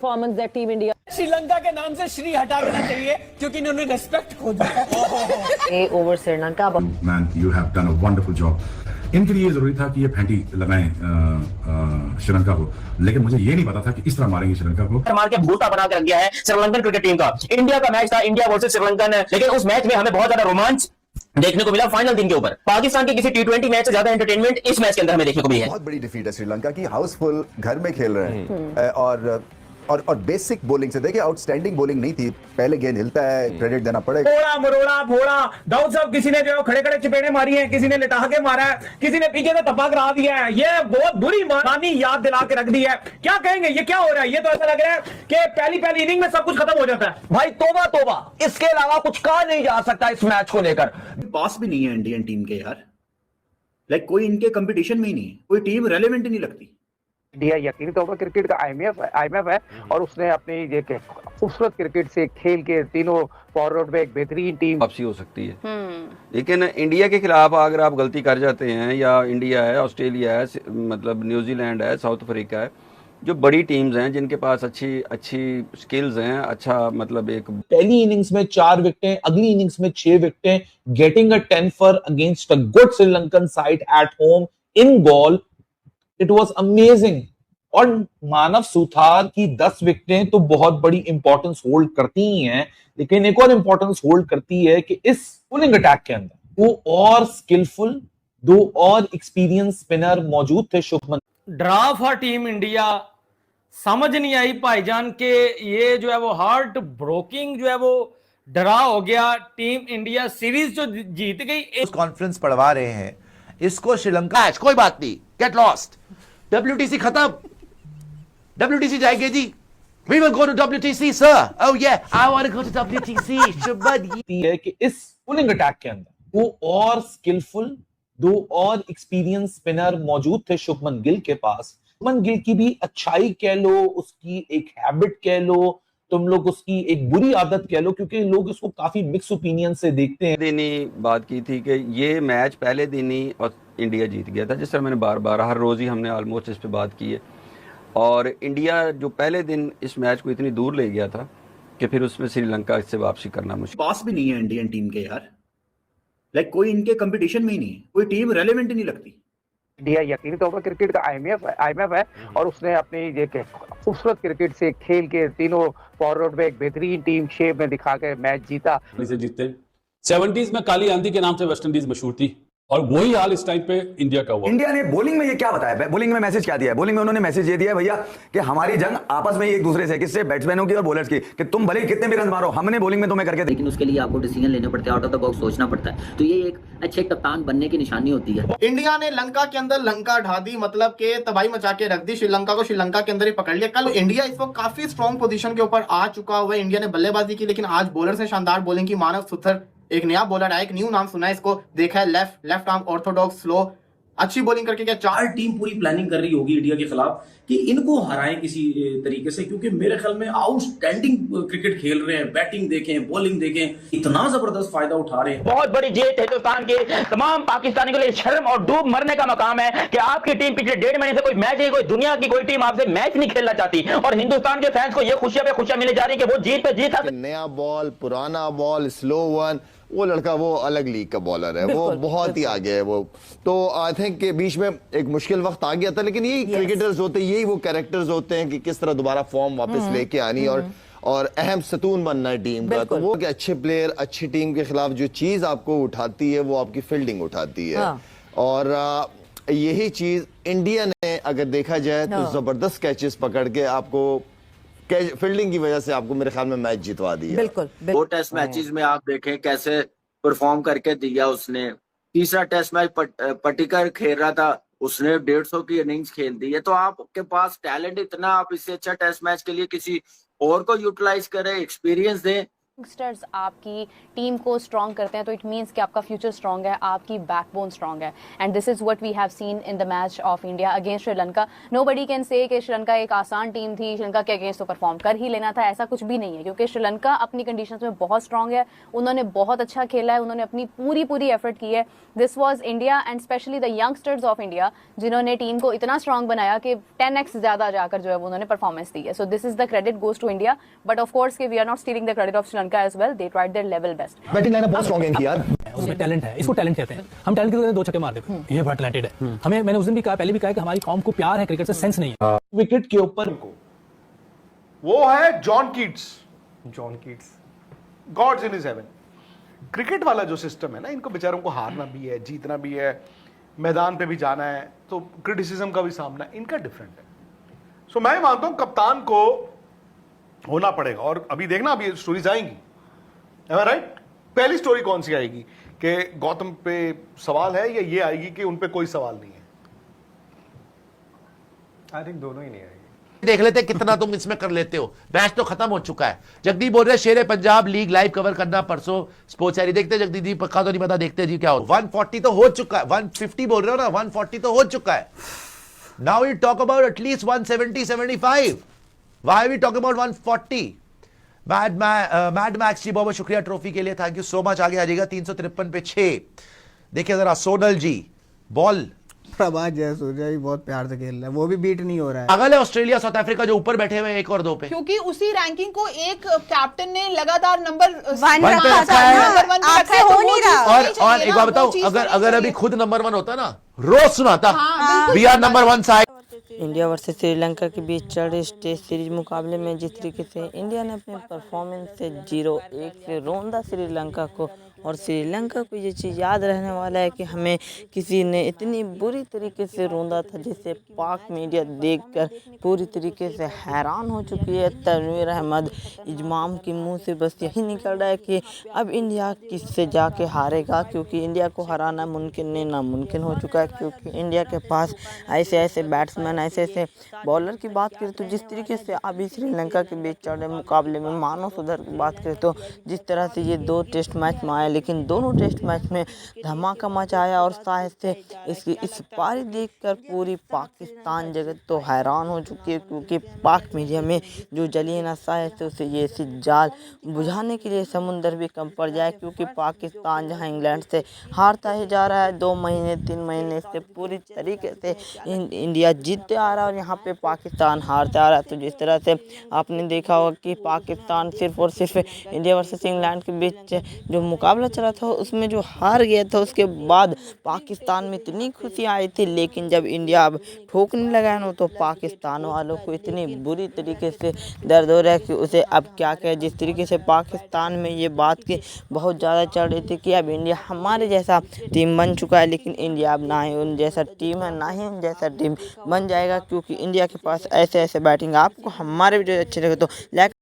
Performance that team India Sri Lanka के नाम से श्री हटा देना चाहिए क्योंकि इन्होंने रिस्पेक्ट खो दिया over Sri Lanka. Man you have done a wonderful job. इनके लिए जरूरी था कि ये फैंटी लगाएं श्रीलंका को, लेकिन मुझे ये नहीं पता था कि इस तरह मारेंगे श्रीलंका को। मार के भूसा बना के रख दिया है श्रीलंकन क्रिकेट टीम का। इंडिया का मैच था, इंडिया वर्सेस श्रीलंकन, लेकिन उस मैच में हमें बहुत ज्यादा रोमांच देखने को मिला फाइनल दिन के ऊपर। पाकिस्तान के किसी T20 मैच से ज्यादा एंटरटेनमेंट इस मैच के अंदर हमें देखने को मिली है। बहुत बड़ी डिफीट है श्रीलंका की, हाउसफुल घर में खेल रहे हैं और बेसिक बॉलिंग से देखिए आउटस्टैंडिंग बॉलिंग नहीं थी। पहले गेंद हिलता है, क्रेडिट देना पड़ेगा। फोड़ा मरोड़ा फोड़ा दाऊद साहब, किसी ने जो खड़े खड़े चपेड़े मारी हैं, किसी ने लिटा के मारा है, किसी ने पीछे से टप्पा करा दिया है। ये बहुत बुरी मानी याद दिला के रख दी है। क्या कहेंगे, ये क्या हो रहा है? ये तो ऐसा लग रहा है कि पहली इनिंग में सब कुछ खत्म हो जाता है। भाई तोबा तोबा, इसके अलावा कुछ कहा नहीं जा सकता इस मैच को लेकर। पास भी नहीं है इंडियन टीम के यार, लाइक कोई इनके कंपटीशन में ही नहीं है, कोई टीम रेलेवेंट ही नहीं लगती। इंडिया यकीनी तौर पर क्रिकेट का आईएमएफ है और उसने अपनी ये खूबसूरत क्रिकेट से खेल के तीनों फॉरवर्ड में एक बेहतरीन टीम वापसी हो सकती है। लेकिन इंडिया के खिलाफ अगर आप गलती कर जाते हैं, या इंडिया है, ऑस्ट्रेलिया है, मतलब न्यूजीलैंड है, साउथ अफ्रीका है, जो बड़ी टीम्स हैं जिनके पास अच्छी स्किल्स हैं, अच्छा मतलब एक पहली इनिंग्स में 4 विकेटें, अगली इनिंग्स में 6 विकेटें, getting a 10 for against a good Sri Lankan side at home in ball, it was amazing. और मानव सुथार की 10 विकेटें तो बहुत बड़ी इंपॉर्टेंस होल्ड करती ही हैं, लेकिन एक और इंपॉर्टेंस होल्ड करती है कि इस बॉलिंग अटैक के अंदर 2 और स्किलफुल, 2 और एक्सपीरियंस स्पिनर मौजूद थे। Shubman draw for team India समझ नहीं आई भाईजान के ये जो है वो हार्ट ब्रोकिंग जो है वो ड्रा हो गया। टीम इंडिया सीरीज जो जीत गई, उस कॉन्फ्रेंस पढ़वा रहे हैं इसको श्रीलंका मैच, कोई बात नहीं, गेट लॉस्ट, WTC खत्म, WTC जाएंगे जी, we will go to WTC sir, oh yeah I want to go to WTC। Shubman है कि इस बॉलिंग अटैक के अंदर 2 और स्किलफुल, 2 और एक्सपीरियंस स्पिनर मौजूद थे शुभमन गिल के पास। शुभमन गिल की भी अच्छाई कह लो, उसकी एक हैबिट कह लो, तुम लोग उसकी एक बुरी आदत कह लो, क्योंकि लोग इसको काफी मिक्स ओपिनियन से देखते हैं। दिन ही बात की थी कि ये मैच पहले दिन ही और इंडिया जीत गया था, जिस तरह मैंने बार हर रोज ही हमने ऑलमोस्ट इस पे बात की है। और इंडिया जो पहले दिन इस मैच को इतनी दूर ले गया था कि फिर उसमें श्रीलंका इससे वापसी करना मुश्किल। पास भी नहीं है इंडियन टीम के यार, लाइक कोई इनके कंपटीशन में ही नहीं है, कोई टीम रेलेवेंट ही नहीं लगती। इंडिया यकीनी तौर पर क्रिकेट का आईएमएफ है और उसने अपनी ये खूबसूरत क्रिकेट से खेल के तीनों फॉरवर्ड में एक बेहतरीन टीम शेप में दिखा के मैच जीता। जीतते 70s में काली आंधी के नाम से वेस्ट इंडीज मशहूर थी, और वही हाल इस टाइम पे इंडिया का हुआ। इंडिया ने बॉलिंग में ये क्या बताया, बॉलिंग में मैसेज क्या दिया है? बॉलिंग में उन्होंने मैसेज ये दिया भैया कि हमारी जंग आपस में एक दूसरे से, किससे, बैट्समैनों की और बॉलर्स की, कि तुम भले कितने भी रन मारो, हमने बॉलिंग में तुम्हें करके। लेकिन उसके लिए आपको डिसीजन लेने पड़ते हैं, आउट ऑफ द बॉक्स सोचना पड़ता है, तो ये एक अच्छे कप्तान बनने की निशानी होती है। इंडिया ने लंका के अंदर लंका ढा दी, मतलब के तबाही मचा के रख दी, श्रीलंका को श्रीलंका के अंदर ही पकड़ लिया। कल इंडिया इस वक्त काफी स्ट्रॉन्ग पोजीशन के ऊपर आ चुका हुआ है। इंडिया ने बल्लेबाजी की, लेकिन आज बॉलर ने शानदार बॉलिंग की। मानव सुथर एक नया बॉलर आया, एक न्यू नाम सुना है इसको, देखा है लेफ्ट आर्म ऑर्थोडॉक्स स्लो, अच्छी बॉलिंग करके क्या 4 टीम पूरी प्लानिंग कर रही होगी इंडिया के खिलाफ कि इनको हराएं किसी तरीके से, क्योंकि मेरे ख्याल में आउटस्टैंडिंग क्रिकेट खेल रहे हैं। बैटिंग देखें, बॉलिंग देखें, इतना जबरदस्त फायदा उठा रहे हैं। बहुत बड़ी जीत हिंदुस्तान के तमाम पाकिस्तानी के लिए शर्म और डूब मरने का मकाम है कि आपकी टीम पिछले 1.5 महीने से कोई मैच नहीं, कोई दुनिया की कोई टीम आपसे मैच नहीं खेलना चाहती, और हिंदुस्तान के फैंस को ये खुशियां पे खुशियां मिली जा रही है कि वो जीत पे जीत। नया बॉल, पुराना बॉल, स्लो वन, वो लड़का वो अलग लीग का बॉलर है, वो बहुत ही आगे है वो। तो आई थिंक के बीच में एक मुश्किल वक्त आ गया था, लेकिन यही क्रिकेटर्स होते हैं, यही वो कैरेक्टर्स होते हैं कि किस तरह दोबारा फॉर्म वापस लेके आनी और अहम सतून बनना है टीम का। तो वो कि अच्छे प्लेयर अच्छी टीम के खिलाफ जो चीज आपको उठाती है वो आपकी फील्डिंग उठाती है। और यही चीज इंडिया ने अगर देखा जाए तो जबरदस्त कैचेस पकड़ के आपको फील्डिंग की वजह से आपको मेरे ख्याल में मैच जितवा दिया। बिल्कुल। 2 टेस्ट मैचेस में आप देखें कैसे परफॉर्म करके दिया उसने। तीसरा टेस्ट मैच पटिकर खेल रहा था, उसने 150 की इनिंग्स खेल दी है। तो आपके पास टैलेंट इतना, आप इससे अच्छा टेस्ट मैच के लिए किसी और को यूटिलाइज करें, एक्सपीरियंस दें, यंगस्टर्स आपकी टीम को स्ट्रॉन्ग करते हैं तो इट मीन्स कि आपका फ्यूचर स्ट्रॉन्ग है, आपकी बैकबोन स्ट्रॉन्ग है। And this is what we have seen in the match of India against Sri Lanka. Nobody can say कि श्रीलंका एक आसान टीम थी, श्रीलंका के अगेंस्ट तो परफॉर्म कर ही लेना था, ऐसा कुछ भी नहीं है, क्योंकि श्रीलंका अपनी कंडीशंस में बहुत स्ट्रॉन्ग है, उन्होंने बहुत अच्छा खेला है, उन्होंने अपनी पूरी एफर्ट की है। This was India and specially the youngsters of India जिन्होंने टीम को इतना स्ट्रॉन्ग बनाया कि 10x ज़्यादा जाकर जो है उन्होंने परफॉर्मेंस दी है। So this is the credit goes to India, but of course we are not stealing the credit of Sri Lanka as well, they tried their level best. Batting lineup बहुत स्ट्रांग है इनकी यार, उसमें टैलेंट है, इसको टैलेंट कहते हैं। हम टैलेंट की दो छक्के मार देते हैं, ये बड़ा टैलेंटेड है। हमें मैंने उस दिन भी कहा, पहले भी कहा कि हमारी कौम को प्यार है क्रिकेट से, सेंस नहीं है। विकेट के ऊपर वो है John Keats, God's in his heaven. Cricket वाला जो सिस्टम है ना, इनको बेचारों को हारना भी है, जीतना भी है, मैदान पे भी जाना है, तो क्रिटिसिज्म का भी सामना, इनका डिफरेंट है। सो मैं मानता हूं कप्तान को होना पड़ेगा। और अभी देखना, अभी स्टोरीज आएंगी, राइट? पहली स्टोरी कौन सी आएगी कि गौतम पे सवाल है, या ये आएगी कि उन पे कोई सवाल नहीं है? आई थिंक दोनों ही नहीं आएगी। देख लेते कितना तुम इसमें कर लेते हो। मैच तो खत्म हो चुका है। जगदीप बोल रहे शेर पंजाब लीग लाइव कवर करना परसों स्पोर्ट्स एरी। देखते जगदीप जी, पक्का तो नहीं पता, देखते जी क्या हो। 140 तो हो चुका है, 150 बोल रहे हो ना, 140 तो हो चुका है। Now you talk about at least 170, 75। Why we talk about 140? Mad Max ji, बहुत शुक्रिया ट्रॉफी के लिए, थैंक यू सो मच। आगे आ जाएगा 353 पे 6। देखिए जरा सोनल जी, बॉल प्रभात जयसूर्या भी बहुत प्यार से खेल रहा है, वो भी बीट नहीं हो रहा है। अगले ऑस्ट्रेलिया साउथ अफ्रीका जो ऊपर बैठे हुए 1 और 2 पे, क्योंकि उसी रैंकिंग को एक कैप्टन ने लगातार नंबर 1 पे रखा है। आपसे हो नहीं रहा। और एक बात बताओ, अगर अभी खुद नंबर 1 होता ना, रोज सुनाता we are number 1 side. India versus Sri Lanka के बीच चल रहे टेस्ट सीरीज मुकाबले में जिस तरीके से इंडिया ने अपने परफॉर्मेंस से 0-1 से रौंदा श्रीलंका को, और श्रीलंका को ये चीज़ याद रहने वाला है कि हमें किसी ने इतनी बुरी तरीके से रौंदा था, जिससे पाक मीडिया देखकर पूरी तरीके से हैरान हो चुकी है। तनवीर अहमद इजमाम के मुंह से बस यही निकल रहा है कि अब इंडिया किससे जाके हारेगा, क्योंकि इंडिया को हराना मुमकिन नहीं नामुमकिन हो चुका है, क्योंकि इंडिया के पास ऐसे ऐसे बैट्समैन, ऐसे ऐसे बॉलर की बात करें तो जिस तरीके से अभी श्रीलंका के बीच चल रहे मुकाबले में मानव सुधर की बात करें तो जिस तरह से ये 2 टेस्ट मैच में आए, लेकिन दोनों टेस्ट मैच में धमाका मचाया, और शायद से इसकी इस पारी देखकर पूरी पाकिस्तान जगत तो हैरान हो चुकी है, क्योंकि पाक मीडिया में जो जली ना शायद से उसे ये ऐसी जाल बुझाने के लिए समुंदर भी कम पड़ जाए, क्योंकि पाकिस्तान जहां इंग्लैंड से हारता ही जा रहा है 2 महीने 3 महीने से, पूरी तरीके से इंडिया जीतते आ रहा है और यहाँ पे पाकिस्तान हारता आ रहा है। तो जिस तरह से आपने देखा होगा कि पाकिस्तान सिर्फ और सिर्फ इंडिया वर्सेस इंग्लैंड के बीच जो मुकाबला चला था उसमें जो हार गया था, उसके बाद पाकिस्तान में इतनी खुशी आई थी, लेकिन जब इंडिया अब ठोकने लगा ना तो पाकिस्तान वालों को इतनी बुरी तरीके से दर्द हो रहा है कि उसे अब क्या कहे। जिस तरीके से पाकिस्तान में ये बात की बहुत ज़्यादा चल रही थी कि अब इंडिया हमारे जैसा टीम बन चुका है, लेकिन इंडिया अब ना ही उन जैसा टीम है, ना ही उन जैसा टीम बन जाएगा, क्योंकि इंडिया के पास ऐसे ऐसे बैटिंग आपको हमारे भी जो अच्छे लगे तो